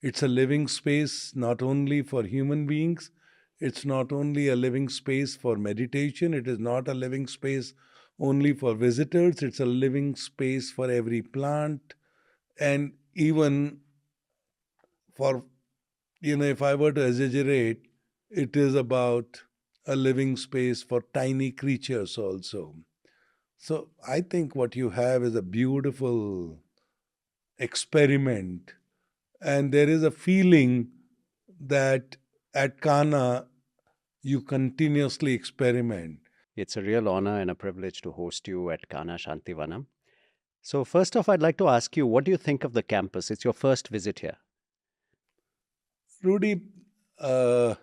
It's a living space not only for human beings, it's not only a living space for meditation, it is not a living space only for visitors, it's a living space for every plant, and even for, if I were to exaggerate, it is about a living space for tiny creatures also. So I think what you have is a beautiful experiment, and there is a feeling that at Kanha you continuously experiment. It's a real honor and a privilege to host you at Kanha Shanti Vanam. So, first off, I'd like to ask you, what do you think of the campus? It's your first visit here. Rudy, uh,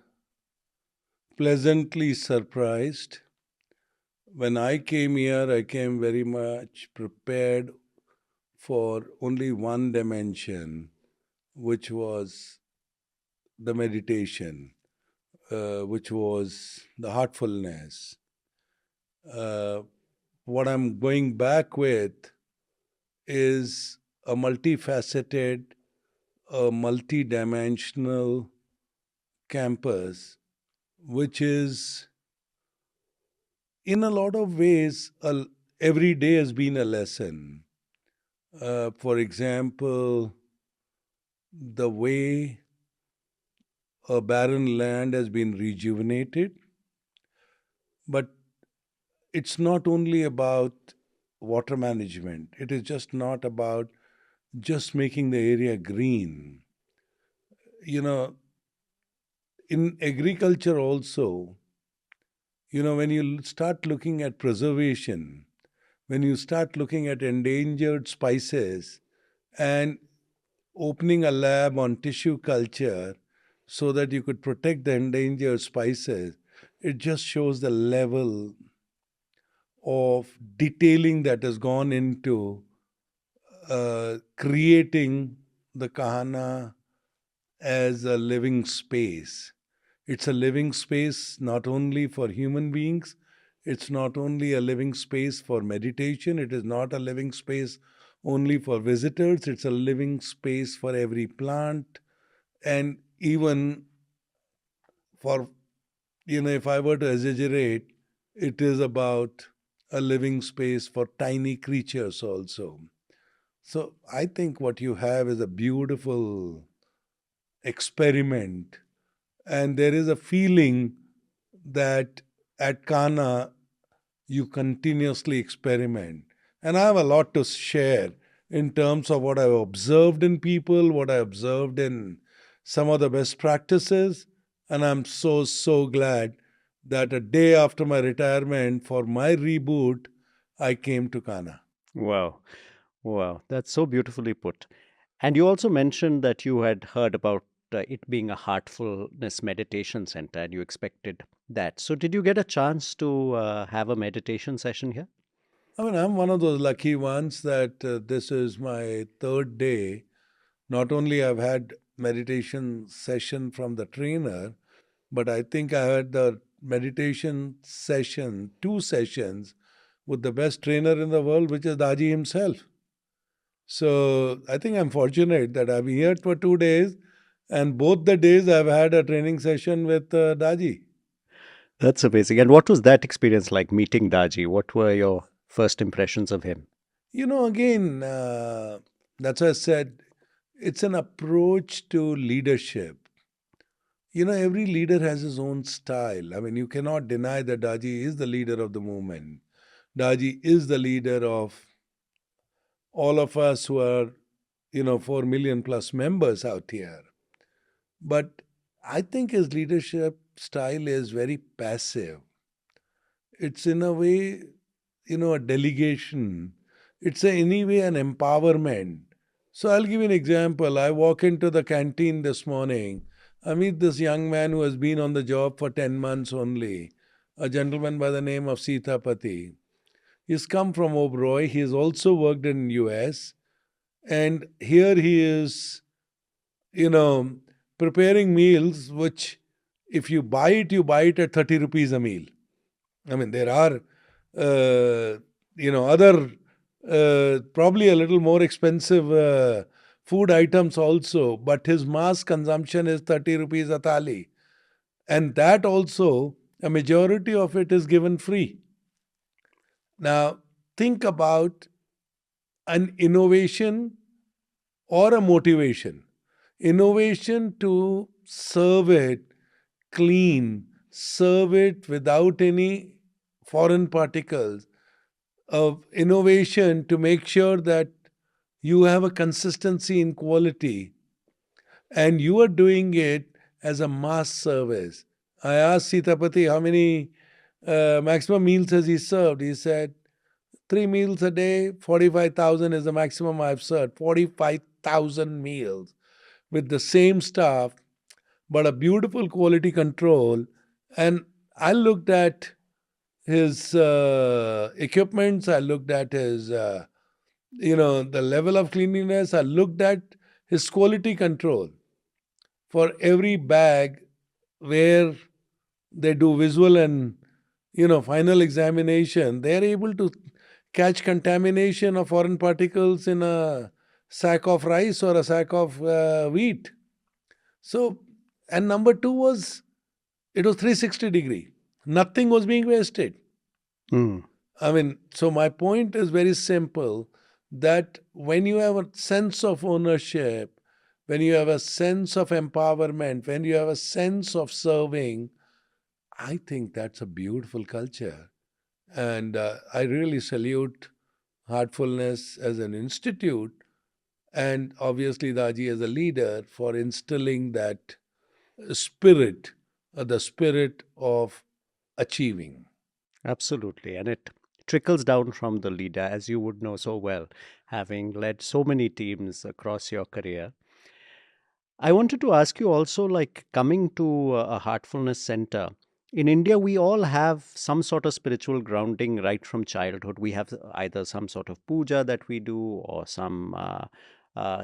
pleasantly surprised. When I came here, I came very much prepared for only one dimension, which was the meditation, which was the heartfulness. Uh, what I'm going back with is a multifaceted, a multi-dimensional campus, which is in a lot of ways, every day has been a lesson. For example, the way a barren land has been rejuvenated, but it's not only about water management, it is just not about just making the area green. You know, in agriculture also, when you start looking at preservation, when you start looking at endangered spices and opening a lab on tissue culture so that you could protect the endangered spices, it just shows the level of detailing that has gone into creating the kahana as a living space. It's a living space not only for human beings, it's not only a living space for meditation, it is not a living space only for visitors, it's a living space for every plant, and even for, if I were to exaggerate, it is about a living space for tiny creatures also. So I think what you have is a beautiful experiment, and there is a feeling that at Kanha you continuously experiment. And I have a lot to share in terms of what I've observed in people, what I observed in some of the best practices. And I'm so, so glad that a day after my retirement for my reboot, I came to Kanha. Wow. Wow. That's so beautifully put. And you also mentioned that you had heard about it being a heartfulness meditation center and you expected that. So, did you get a chance to have a meditation session here? I mean, I'm one of those lucky ones that this is my third day. Not only I've had meditation session from the trainer, but I think I had the meditation session, two sessions with the best trainer in the world, which is Daji himself. So I think I'm fortunate that I'm here for 2 days, and both the days I've had a training session with Daji. That's amazing. And what was that experience like meeting Daji? What were your first impressions of him? Again, that's why I said it's an approach to leadership. Every leader has his own style. I mean, you cannot deny that Daji is the leader of the movement. Daji is the leader of all of us who are, 4 million plus members out here. But I think his leadership style is very passive. It's in a way, a delegation. It's anyway an empowerment. So I'll give you an example. I walk into the canteen this morning. I meet this young man who has been on the job for 10 months only, a gentleman by the name of Sitapati. He's come from Oberoi. He has also worked in US. And here he is, you know, preparing meals which, if you buy it at 30 rupees a meal. I mean, there are, other, probably a little more expensive food items also, but his mass consumption is 30 rupees a thali. And that also, a majority of it is given free. Now, think about an innovation or a motivation. Innovation to serve it clean, serve it without any foreign particles, of innovation to make sure that you have a consistency in quality and you are doing it as a mass service. I asked Sitapati how many maximum meals has he served. He said 3 meals a day, 45,000 is the maximum I've served. 45,000 meals with the same staff, but a beautiful quality control. And I looked at his equipments, I looked at his, the level of cleanliness, I looked at his quality control for every bag where they do visual and final examination. They are able to catch contamination of foreign particles in a sack of rice or a sack of wheat. So, and number two was it was 360-degree. Nothing was being wasted. Mm. I mean, so my point is very simple, that when you have a sense of ownership, when you have a sense of empowerment, when you have a sense of serving, I think that's a beautiful culture. And I really salute Heartfulness as an institute and obviously Daji as a leader for instilling that spirit, the spirit of achieving. Absolutely. And it trickles down from the leader, as you would know so well, having led so many teams across your career. I wanted to ask you also, like coming to a heartfulness center. In India, we all have some sort of spiritual grounding right from childhood. We have either some sort of puja that we do or some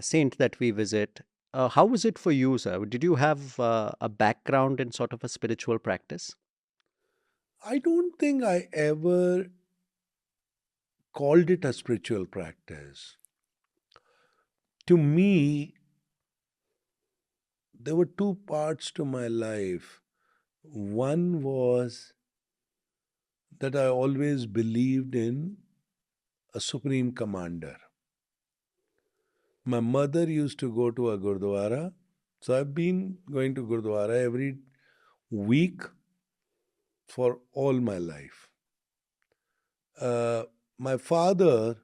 saint that we visit. How was it for you, sir? Did you have a background in sort of a spiritual practice? I don't think I ever called it a spiritual practice. To me, there were two parts to my life. One was that I always believed in a supreme commander. My mother used to go to a gurdwara, so I've been going to gurdwara every week for all my life. My father,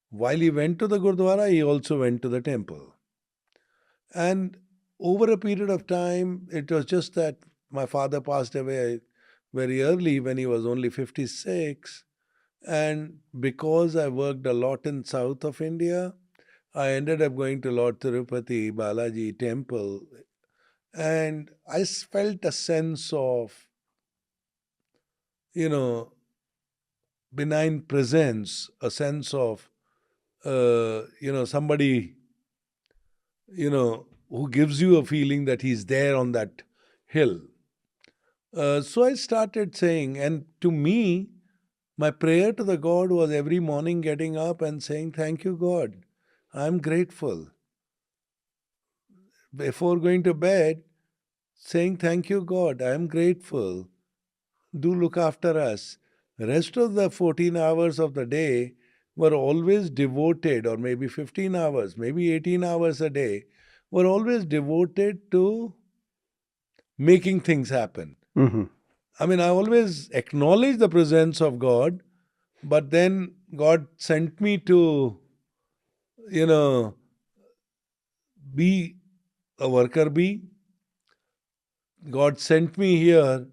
while he went to the gurdwara, he also went to the temple. And over a period of time, it was just that my father passed away very early when he was only 56. And because I worked a lot in south of India, I ended up going to Lord Tirupati Balaji temple. And I felt a sense of, you know, benign presence, a sense of, somebody, who gives you a feeling that he's there on that hill. So I started saying, and to me, my prayer to the God was every morning getting up and saying, "Thank you, God. I'm grateful." Before going to bed, saying, "Thank you, God. I'm grateful. Do look after us." The rest of the 14 hours of the day were always devoted, or maybe 15 hours, maybe 18 hours a day, were always devoted to making things happen. Hmm. I mean, I always acknowledge the presence of God, but then God sent me to, you know, be a worker bee. God sent me here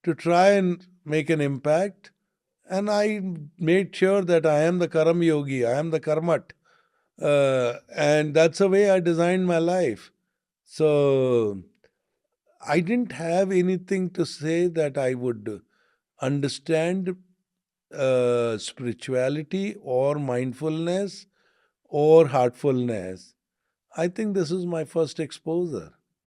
to try and make an impact. And I made sure that I am the Karam Yogi, I am the Karmat. And that's the way I designed my life. So I didn't have anything to say that I would understand spirituality or mindfulness or heartfulness. I think this is my first exposure.